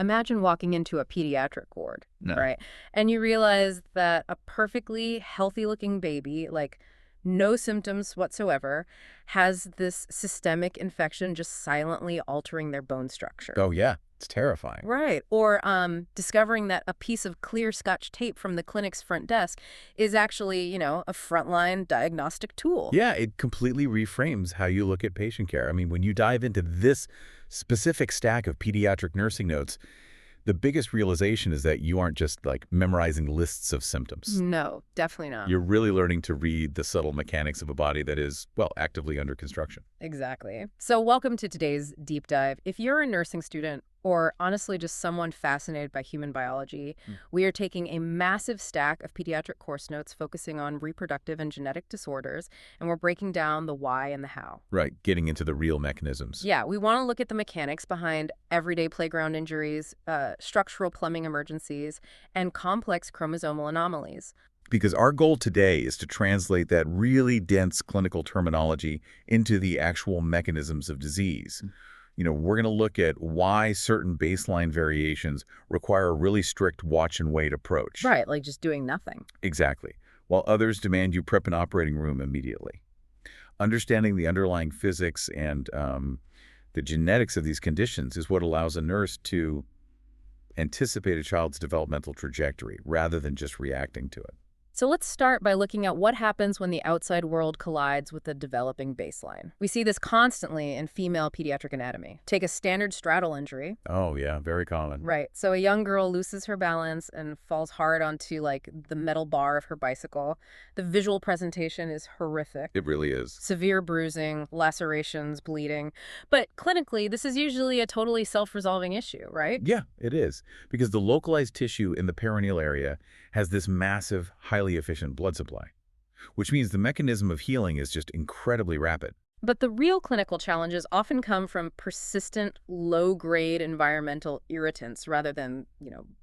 Imagine walking into a pediatric ward, No. right? And you realize that a perfectly healthy-looking baby, like no symptoms whatsoever, has this systemic infection just silently altering their bone structure. Oh, yeah. It's terrifying. Right. Or discovering that a piece of clear Scotch tape from the clinic's front desk is actually, a frontline diagnostic tool. Yeah, it completely reframes how you look at patient care. I mean, when you dive into this specific stack of pediatric nursing notes, the biggest realization is that you aren't just like memorizing lists of symptoms. No, definitely not. You're really learning to read the subtle mechanics of a body that is, well, actively under construction. Exactly. So welcome to today's deep dive. If you're a nursing student or honestly just someone fascinated by human biology, we are taking a massive stack of pediatric course notes focusing on reproductive and genetic disorders, and we're breaking down the why and the how. Right, getting into the real mechanisms. Yeah, we want to look at the mechanics behind everyday playground injuries, structural plumbing emergencies, and complex chromosomal anomalies. Because our goal today is to translate that really dense clinical terminology into the actual mechanisms of disease. We're going to look at why certain baseline variations require a really strict watch and wait approach. Right, like just doing nothing. Exactly. While others demand you prep an operating room immediately. Understanding the underlying physics and the genetics of these conditions is what allows a nurse to anticipate a child's developmental trajectory rather than just reacting to it. So let's start by looking at what happens when the outside world collides with the developing baseline. We see this constantly in female pediatric anatomy. Take a standard straddle injury. Oh, yeah, very common. Right. So a young girl loses her balance and falls hard onto, like, the metal bar of her bicycle. The visual presentation is horrific. It really is. Severe bruising, lacerations, bleeding. But clinically, this is usually a totally self-resolving issue, right? Yeah, it is. Because the localized tissue in the perineal area has this massive, highly efficient blood supply, which means the mechanism of healing is just incredibly rapid. But the real clinical challenges often come from persistent, low-grade environmental irritants rather than,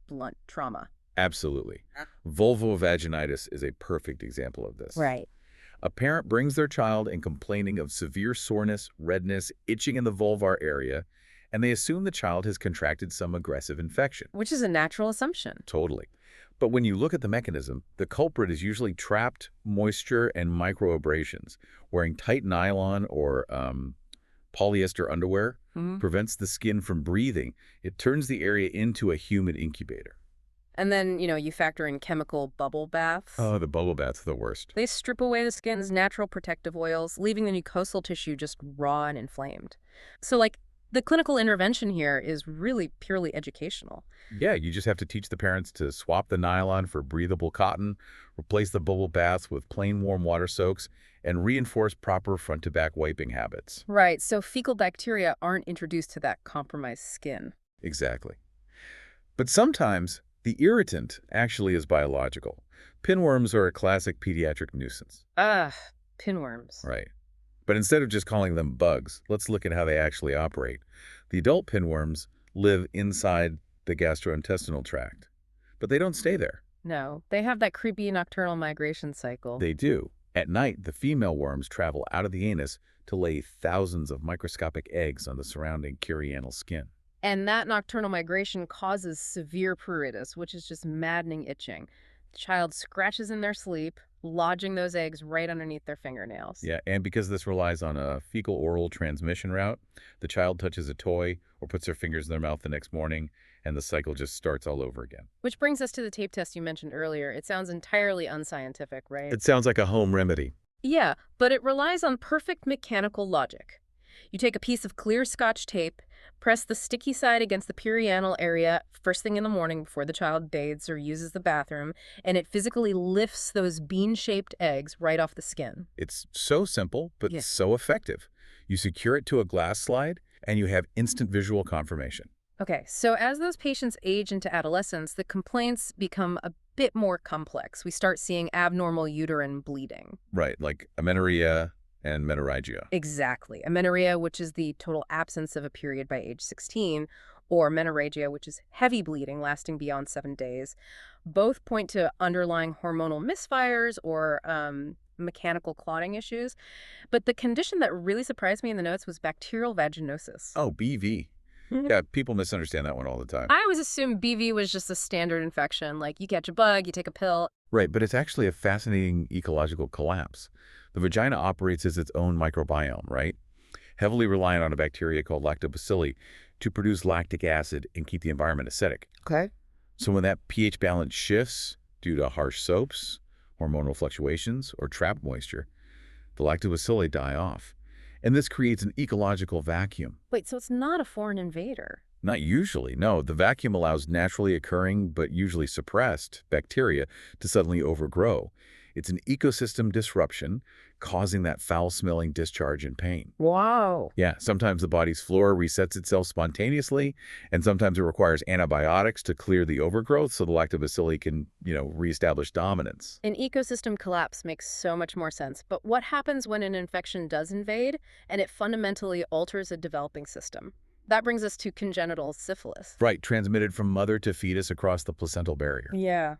blunt trauma. Absolutely. Vulvovaginitis is a perfect example of this. Right. A parent brings their child in complaining of severe soreness, redness, itching in the vulvar area, and they assume the child has contracted some aggressive infection. Which is a natural assumption. Totally. But when you look at the mechanism, the culprit is usually trapped moisture and microabrasions. Wearing tight nylon or polyester underwear prevents the skin from breathing. It turns the area into a humid incubator. And then, you factor in chemical bubble baths. Oh, the bubble bath's the worst. They strip away the skin's natural protective oils, leaving the mucosal tissue just raw and inflamed. So, the clinical intervention here is really purely educational. Yeah, you just have to teach the parents to swap the nylon for breathable cotton, replace the bubble baths with plain warm water soaks, and reinforce proper front-to-back wiping habits. Right, so fecal bacteria aren't introduced to that compromised skin. Exactly. But sometimes the irritant actually is biological. Pinworms are a classic pediatric nuisance. Pinworms. Right. But instead of just calling them bugs, let's look at how they actually operate. The adult pinworms live inside the gastrointestinal tract, but they don't stay there. No, they have that creepy nocturnal migration cycle. They do. At night, the female worms travel out of the anus to lay thousands of microscopic eggs on the surrounding curianal skin. And that nocturnal migration causes severe pruritus, which is just maddening itching. The child scratches in their sleep, lodging those eggs right underneath their fingernails. Yeah, and because this relies on a fecal-oral transmission route, the child touches a toy or puts their fingers in their mouth the next morning, and the cycle just starts all over again. Which brings us to the tape test you mentioned earlier. It sounds entirely unscientific, right? It sounds like a home remedy. Yeah, but it relies on perfect mechanical logic. You take a piece of clear Scotch tape, press the sticky side against the perianal area first thing in the morning before the child bathes or uses the bathroom, and it physically lifts those bean-shaped eggs right off the skin. It's so simple, but so effective. You secure it to a glass slide, and you have instant visual confirmation. Okay, so as those patients age into adolescence, the complaints become a bit more complex. We start seeing abnormal uterine bleeding. Right, like amenorrhea and menorrhagia. Exactly. Amenorrhea, which is the total absence of a period by age 16, or menorrhagia, which is heavy bleeding lasting beyond 7 days. Both point to underlying hormonal misfires or mechanical clotting issues. But the condition that really surprised me in the notes was bacterial vaginosis. Oh, BV. Yeah, people misunderstand that one all the time. I always assumed BV was just a standard infection, like you catch a bug, you take a pill. Right, but it's actually a fascinating ecological collapse. The vagina operates as its own microbiome, right? Heavily reliant on a bacteria called lactobacilli to produce lactic acid and keep the environment acidic. Okay. So when that pH balance shifts due to harsh soaps, hormonal fluctuations, or trapped moisture, the lactobacilli die off. And this creates an ecological vacuum. Wait, so it's not a foreign invader? Not usually, no. The vacuum allows naturally occurring, but usually suppressed, bacteria to suddenly overgrow. It's an ecosystem disruption, causing that foul-smelling discharge and pain. Wow. Yeah, sometimes the body's flora resets itself spontaneously, and sometimes it requires antibiotics to clear the overgrowth so the lactobacilli can, reestablish dominance. An ecosystem collapse makes so much more sense. But what happens when an infection does invade and it fundamentally alters a developing system? That brings us to congenital syphilis. Right, transmitted from mother to fetus across the placental barrier. Yeah.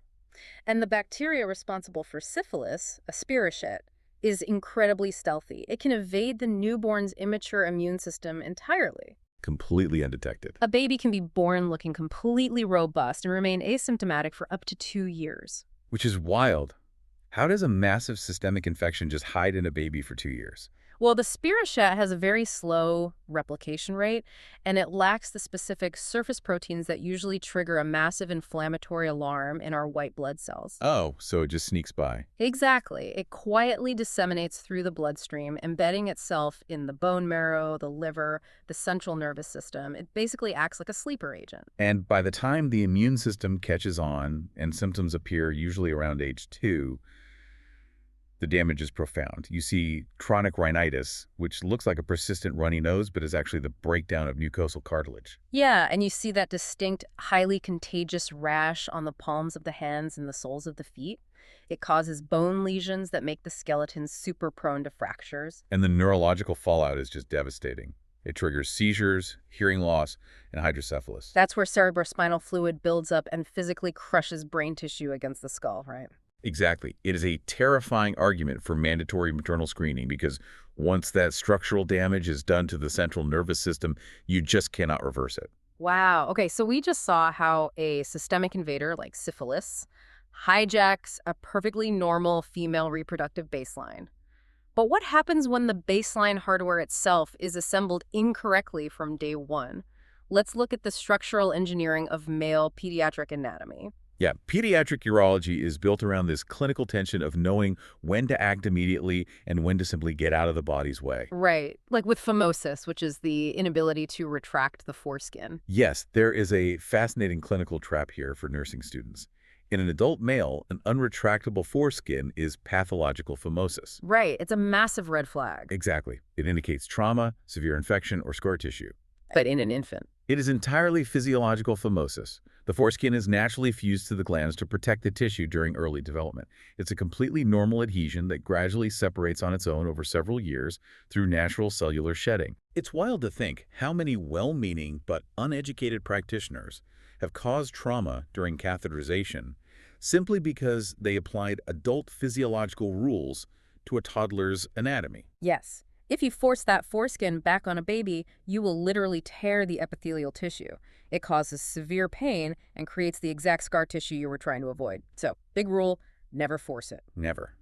And the bacteria responsible for syphilis, a spirochete, is incredibly stealthy. It can evade the newborn's immature immune system entirely. Completely undetected. A baby can be born looking completely robust and remain asymptomatic for up to 2 years. Which is wild. How does a massive systemic infection just hide in a baby for 2 years? Well, the spirochete has a very slow replication rate, and it lacks the specific surface proteins that usually trigger a massive inflammatory alarm in our white blood cells. Oh, so it just sneaks by. Exactly. It quietly disseminates through the bloodstream, embedding itself in the bone marrow, the liver, the central nervous system. It basically acts like a sleeper agent. And by the time the immune system catches on and symptoms appear usually around age 2, the damage is profound. You see chronic rhinitis, which looks like a persistent runny nose, but is actually the breakdown of mucosal cartilage. Yeah, and you see that distinct, highly contagious rash on the palms of the hands and the soles of the feet. It causes bone lesions that make the skeleton super prone to fractures. And the neurological fallout is just devastating. It triggers seizures, hearing loss, and hydrocephalus. That's where cerebrospinal fluid builds up and physically crushes brain tissue against the skull, right? Exactly. It is a terrifying argument for mandatory maternal screening because once that structural damage is done to the central nervous system, you just cannot reverse it. Wow. Okay, so we just saw how a systemic invader like syphilis hijacks a perfectly normal female reproductive baseline. But what happens when the baseline hardware itself is assembled incorrectly from day one? Let's look at the structural engineering of male pediatric anatomy. Yeah, pediatric urology is built around this clinical tension of knowing when to act immediately and when to simply get out of the body's way. Right, like with phimosis, which is the inability to retract the foreskin. Yes, there is a fascinating clinical trap here for nursing students. In an adult male, an unretractable foreskin is pathological phimosis. Right, it's a massive red flag. Exactly. It indicates trauma, severe infection, or scar tissue. But in an infant. It is entirely physiological phimosis. The foreskin is naturally fused to the glands to protect the tissue during early development. It's a completely normal adhesion that gradually separates on its own over several years through natural cellular shedding. It's wild to think how many well-meaning but uneducated practitioners have caused trauma during catheterization simply because they applied adult physiological rules to a toddler's anatomy. Yes. If you force that foreskin back on a baby, you will literally tear the epithelial tissue. It causes severe pain and creates the exact scar tissue you were trying to avoid. So, big rule, never force it. Never.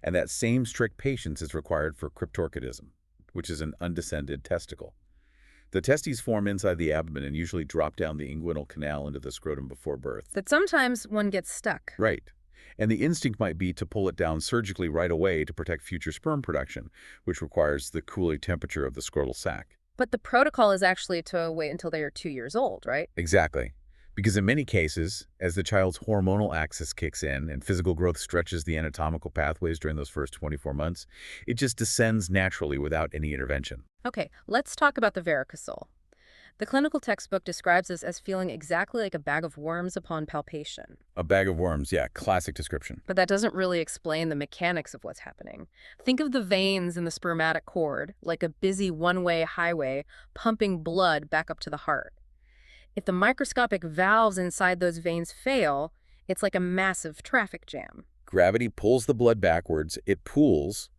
And that same strict patience is required for cryptorchidism, which is an undescended testicle. The testes form inside the abdomen and usually drop down the inguinal canal into the scrotum before birth. But sometimes one gets stuck. Right. And the instinct might be to pull it down surgically right away to protect future sperm production, which requires the cooling temperature of the scrotal sac. But the protocol is actually to wait until they are 2 years old, right? Exactly. Because in many cases, as the child's hormonal axis kicks in and physical growth stretches the anatomical pathways during those first 24 months, it just descends naturally without any intervention. Okay, let's talk about the varicocele. The clinical textbook describes this as feeling exactly like a bag of worms upon palpation. A bag of worms, yeah, classic description. But that doesn't really explain the mechanics of what's happening. Think of the veins in the spermatic cord like a busy one-way highway pumping blood back up to the heart. If the microscopic valves inside those veins fail, it's like a massive traffic jam. Gravity pulls the blood backwards, it pools,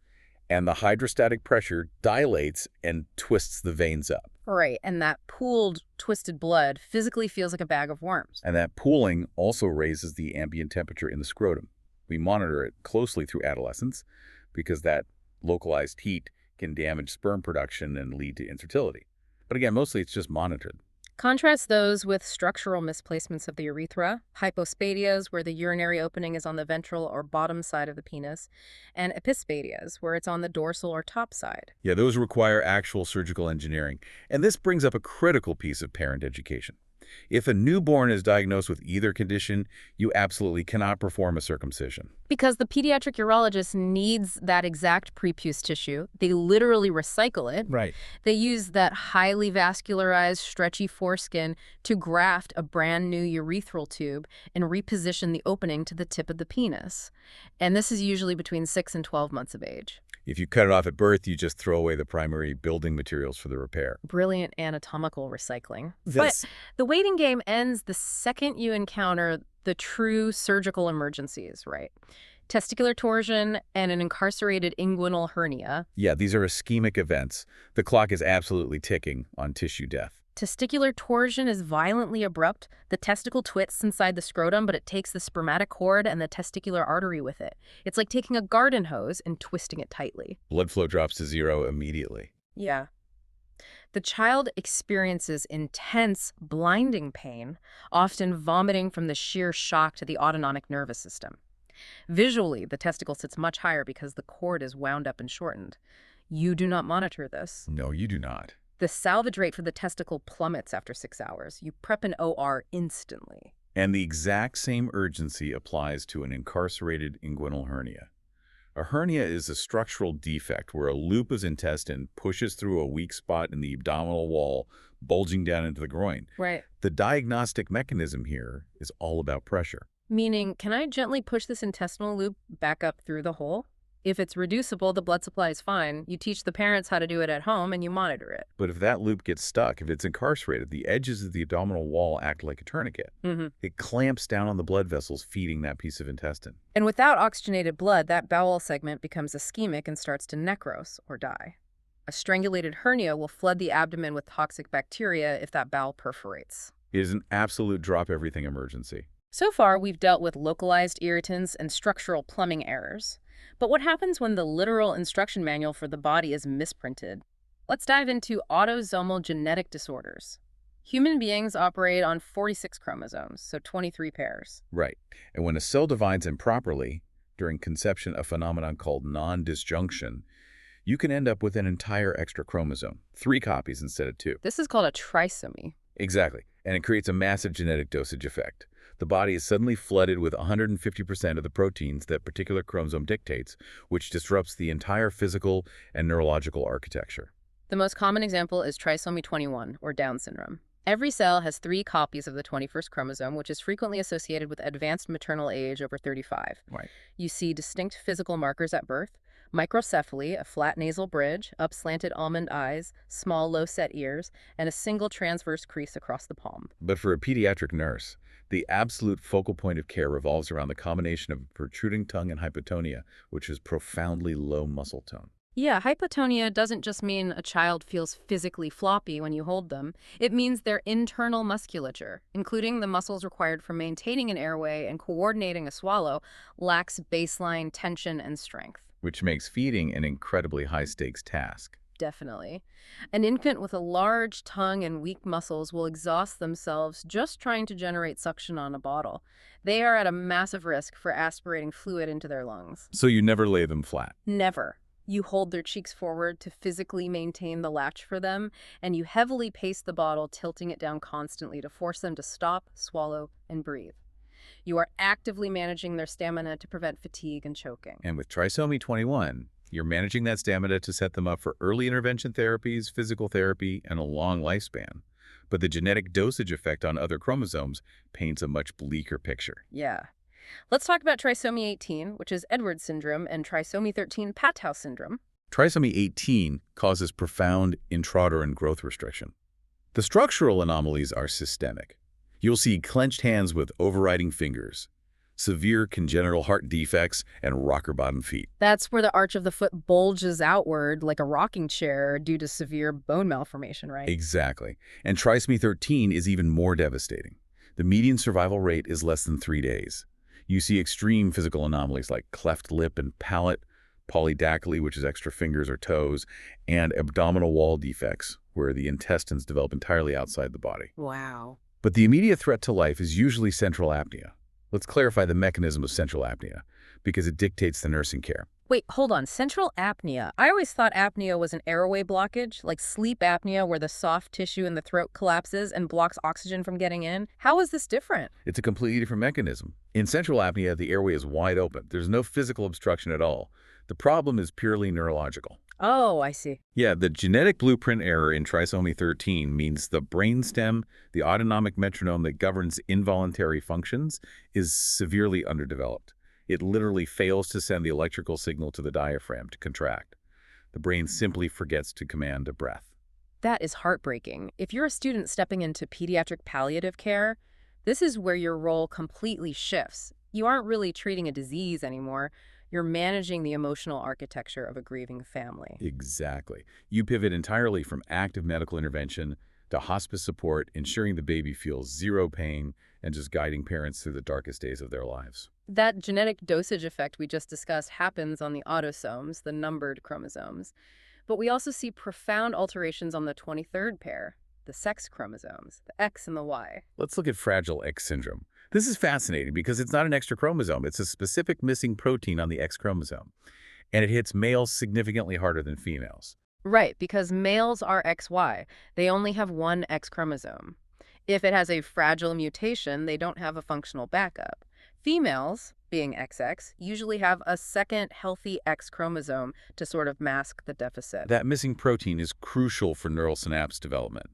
and the hydrostatic pressure dilates and twists the veins up. Right, and that pooled, twisted blood physically feels like a bag of worms. And that pooling also raises the ambient temperature in the scrotum. We monitor it closely through adolescence because that localized heat can damage sperm production and lead to infertility. But again, mostly it's just monitored. Contrast those with structural misplacements of the urethra, hypospadius, where the urinary opening is on the ventral or bottom side of the penis, and epispadius, where it's on the dorsal or top side. Yeah, those require actual surgical engineering. And this brings up a critical piece of parent education. If a newborn is diagnosed with either condition, you absolutely cannot perform a circumcision. Because the pediatric urologist needs that exact prepuce tissue. They literally recycle it. Right. They use that highly vascularized, stretchy foreskin to graft a brand new urethral tube and reposition the opening to the tip of the penis. And this is usually between 6 and 12 months of age. If you cut it off at birth, you just throw away the primary building materials for the repair. Brilliant anatomical recycling. This. But the waiting game ends the second you encounter the true surgical emergencies, right? Testicular torsion and an incarcerated inguinal hernia. Yeah, these are ischemic events. The clock is absolutely ticking on tissue death. Testicular torsion is violently abrupt. The testicle twists inside the scrotum, but it takes the spermatic cord and the testicular artery with it. It's like taking a garden hose and twisting it tightly. Blood flow drops to zero immediately. Yeah. The child experiences intense, blinding pain, often vomiting from the sheer shock to the autonomic nervous system. Visually, the testicle sits much higher because the cord is wound up and shortened. You do not monitor this. No, you do not. The salvage rate for the testicle plummets after 6 hours. You prep an OR instantly. And the exact same urgency applies to an incarcerated inguinal hernia. A hernia is a structural defect where a lupus intestine pushes through a weak spot in the abdominal wall, bulging down into the groin. Right. The diagnostic mechanism here is all about pressure. Meaning, can I gently push this intestinal loop back up through the hole? If it's reducible, the blood supply is fine. You teach the parents how to do it at home and you monitor it. But if that loop gets stuck, if it's incarcerated, the edges of the abdominal wall act like a tourniquet. It clamps down on the blood vessels feeding that piece of intestine. And without oxygenated blood, that bowel segment becomes ischemic and starts to necrose or die. A strangulated hernia will flood the abdomen with toxic bacteria if that bowel perforates. It is an absolute drop-everything emergency. So far, we've dealt with localized irritants and structural plumbing errors. But what happens when the literal instruction manual for the body is misprinted? Let's dive into autosomal genetic disorders. Human beings operate on 46 chromosomes, so 23 pairs. Right. And when a cell divides improperly, during conception, a phenomenon called non-disjunction, you can end up with an entire extra chromosome, 3 copies instead of 2. This is called a trisomy. Exactly. And it creates a massive genetic dosage effect. The body is suddenly flooded with 150% of the proteins that particular chromosome dictates, which disrupts the entire physical and neurological architecture. The most common example is trisomy 21, or Down syndrome. Every cell has 3 copies of the 21st chromosome, which is frequently associated with advanced maternal age over 35. Right. You see distinct physical markers at birth: microcephaly, a flat nasal bridge, up-slanted almond eyes, small low-set ears, and a single transverse crease across the palm. But for a pediatric nurse, the absolute focal point of care revolves around the combination of protruding tongue and hypotonia, which is profoundly low muscle tone. Yeah, hypotonia doesn't just mean a child feels physically floppy when you hold them. It means their internal musculature, including the muscles required for maintaining an airway and coordinating a swallow, lacks baseline tension and strength. Which makes feeding an incredibly high-stakes task. Definitely. An infant with a large tongue and weak muscles will exhaust themselves just trying to generate suction on a bottle. They are at a massive risk for aspirating fluid into their lungs. So you never lay them flat. Never. You hold their cheeks forward to physically maintain the latch for them, and you heavily pace the bottle, tilting it down constantly to force them to stop, swallow, and breathe. You are actively managing their stamina to prevent fatigue and choking. And with trisomy 21, you're managing that stamina to set them up for early intervention therapies, physical therapy, and a long lifespan. But the genetic dosage effect on other chromosomes paints a much bleaker picture. Yeah. Let's talk about trisomy 18, which is Edwards syndrome, and trisomy 13, Patau syndrome. Trisomy 18 causes profound intrauterine growth restriction. The structural anomalies are systemic. You'll see clenched hands with overriding fingers, severe congenital heart defects, and rocker-bottom feet. That's where the arch of the foot bulges outward like a rocking chair due to severe bone malformation, right? Exactly. And trisomy 13 is even more devastating. The median survival rate is less than 3 days. You see extreme physical anomalies like cleft lip and palate, polydactyly, which is extra fingers or toes, and abdominal wall defects, where the intestines develop entirely outside the body. Wow. But the immediate threat to life is usually central apnea. Let's clarify the mechanism of central apnea, because it dictates the nursing care. Wait, hold on. Central apnea. I always thought apnea was an airway blockage, like sleep apnea where the soft tissue in the throat collapses and blocks oxygen from getting in. How is this different? It's a completely different mechanism. In central apnea, the airway is wide open. There's no physical obstruction at all. The problem is purely neurological. Oh, I see. Yeah, the genetic blueprint error in trisomy 13 means the brainstem, the autonomic metronome that governs involuntary functions, is severely underdeveloped. It literally fails to send the electrical signal to the diaphragm to contract. The brain simply forgets to command a breath. That is heartbreaking. If you're a student stepping into pediatric palliative care, this is where your role completely shifts. You aren't really treating a disease anymore. You're managing the emotional architecture of a grieving family. Exactly. You pivot entirely from active medical intervention to hospice support, ensuring the baby feels zero pain and just guiding parents through the darkest days of their lives. That genetic dosage effect we just discussed happens on the autosomes, the numbered chromosomes. But we also see profound alterations on the 23rd pair, the sex chromosomes, the X and the Y. Let's look at Fragile X syndrome. This is fascinating because it's not an extra chromosome. It's a specific missing protein on the X chromosome. And it hits males significantly harder than females. Right, because males are XY. They only have one X chromosome. If it has a fragile mutation, they don't have a functional backup. Females, being XX, usually have a second healthy X chromosome to sort of mask the deficit. That missing protein is crucial for neural synapse development.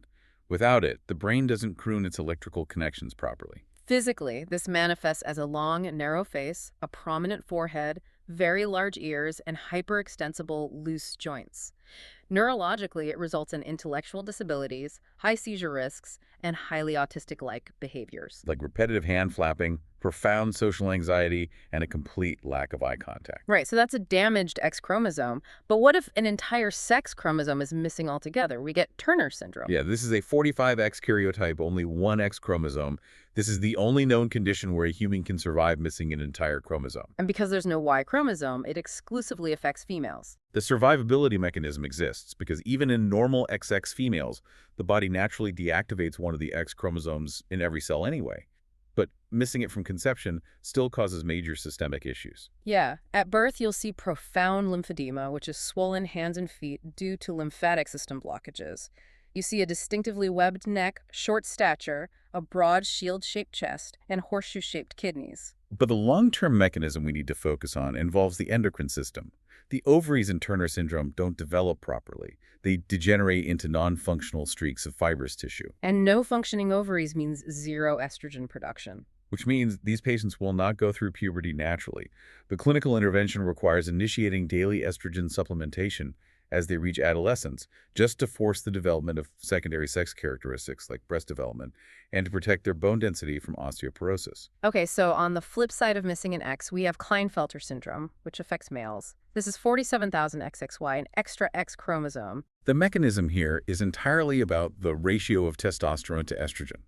Without it, the brain doesn't croon its electrical connections properly. Physically, this manifests as a long, narrow face, a prominent forehead, very large ears, and hyperextensible, loose joints. Neurologically, it results in intellectual disabilities, high seizure risks, and highly autistic-like behaviors. Like repetitive hand flapping, profound social anxiety, and a complete lack of eye contact. Right, so that's a damaged X chromosome. But what if an entire sex chromosome is missing altogether? We get Turner syndrome. Yeah, this is a 45X karyotype, only one X chromosome. This is the only known condition where a human can survive missing an entire chromosome. And because there's no Y chromosome, it exclusively affects females. The survivability mechanism exists because even in normal XX females, the body naturally deactivates one of the X chromosomes in every cell anyway. But missing it from conception still causes major systemic issues. Yeah, at birth you'll see profound lymphedema, which is swollen hands and feet due to lymphatic system blockages. You see a distinctively webbed neck, short stature, a broad shield-shaped chest, and horseshoe-shaped kidneys. But the long-term mechanism we need to focus on involves the endocrine system. The ovaries in Turner syndrome don't develop properly. They degenerate into non-functional streaks of fibrous tissue. And no functioning ovaries means zero estrogen production. Which means these patients will not go through puberty naturally. The clinical intervention requires initiating daily estrogen supplementation as they reach adolescence, just to force the development of secondary sex characteristics like breast development and to protect their bone density from osteoporosis. Okay, so on the flip side of missing an X, we have Klinefelter syndrome, which affects males. This is 47,000 XXY, an extra X chromosome. The mechanism here is entirely about the ratio of testosterone to estrogen.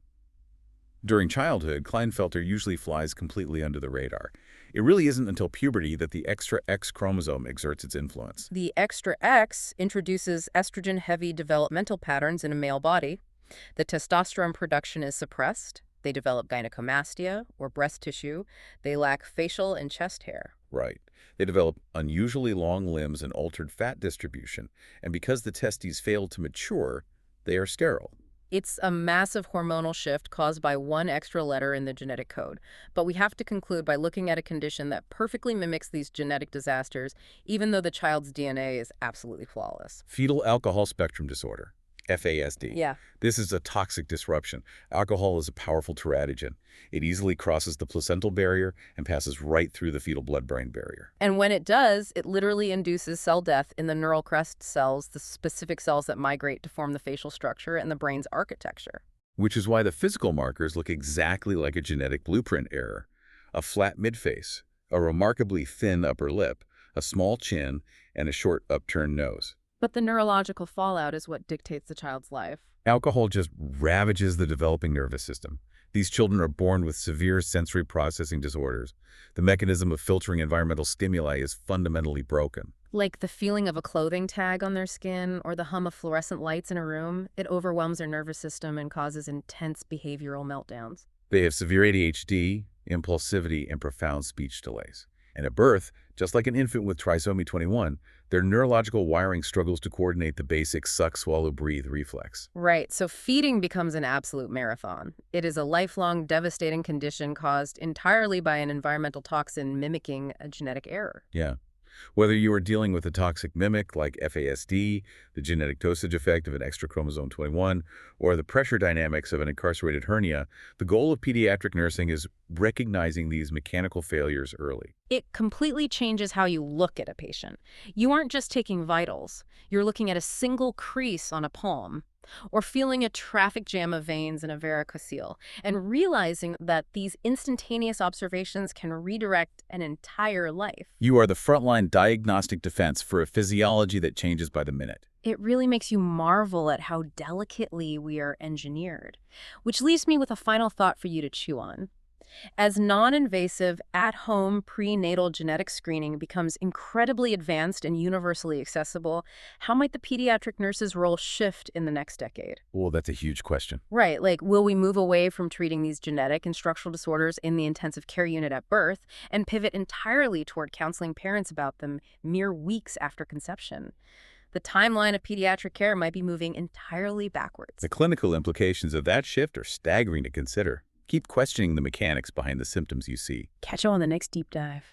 During childhood, Klinefelter usually flies completely under the radar. It really isn't until puberty that the extra X chromosome exerts its influence. The extra X introduces estrogen-heavy developmental patterns in a male body. The testosterone production is suppressed. They develop gynecomastia, or breast tissue. They lack facial and chest hair. Right. They develop unusually long limbs and altered fat distribution. And because the testes fail to mature, they are sterile. It's a massive hormonal shift caused by one extra letter in the genetic code. But we have to conclude by looking at a condition that perfectly mimics these genetic disasters, even though the child's DNA is absolutely flawless. Fetal alcohol spectrum disorder, FASD. Yeah. This is a toxic disruption. Alcohol is a powerful teratogen. It easily crosses the placental barrier and passes right through the fetal blood-brain barrier. And when it does, it literally induces cell death in the neural crest cells, the specific cells that migrate to form the facial structure and the brain's architecture. Which is why the physical markers look exactly like a genetic blueprint error. a flat midface, a remarkably thin upper lip, a small chin, and a short upturned nose. But the neurological fallout is what dictates the child's life. Alcohol just ravages the developing nervous system. These children are born with severe sensory processing disorders. The mechanism of filtering environmental stimuli is fundamentally broken. Like the feeling of a clothing tag on their skin or the hum of fluorescent lights in a room, it overwhelms their nervous system and causes intense behavioral meltdowns. They have severe ADHD, impulsivity, and profound speech delays. And at birth, just like an infant with trisomy 21, their neurological wiring struggles to coordinate the basic suck, swallow, breathe reflex. Right, so feeding becomes an absolute marathon. It is a lifelong, devastating condition caused entirely by an environmental toxin mimicking a genetic error. Yeah. Whether you are dealing with a toxic mimic like FASD, the genetic dosage effect of an extra chromosome 21, or the pressure dynamics of an incarcerated hernia, the goal of pediatric nursing is recognizing these mechanical failures early. It completely changes how you look at a patient. You aren't just taking vitals. You're looking at a single crease on a palm, or feeling a traffic jam of veins in a varicocele, and realizing that these instantaneous observations can redirect an entire life. You are the frontline diagnostic defense for a physiology that changes by the minute. It really makes you marvel at how delicately we are engineered. Which leaves me with a final thought for you to chew on. As non-invasive, at-home prenatal genetic screening becomes incredibly advanced and universally accessible, how might the pediatric nurse's role shift in the next decade? Well, that's a huge question. Right, like will we move away from treating these genetic and structural disorders in the intensive care unit at birth and pivot entirely toward counseling parents about them mere weeks after conception? The timeline of pediatric care might be moving entirely backwards. The clinical implications of that shift are staggering to consider. Keep questioning the mechanics behind the symptoms you see. Catch you on the next deep dive.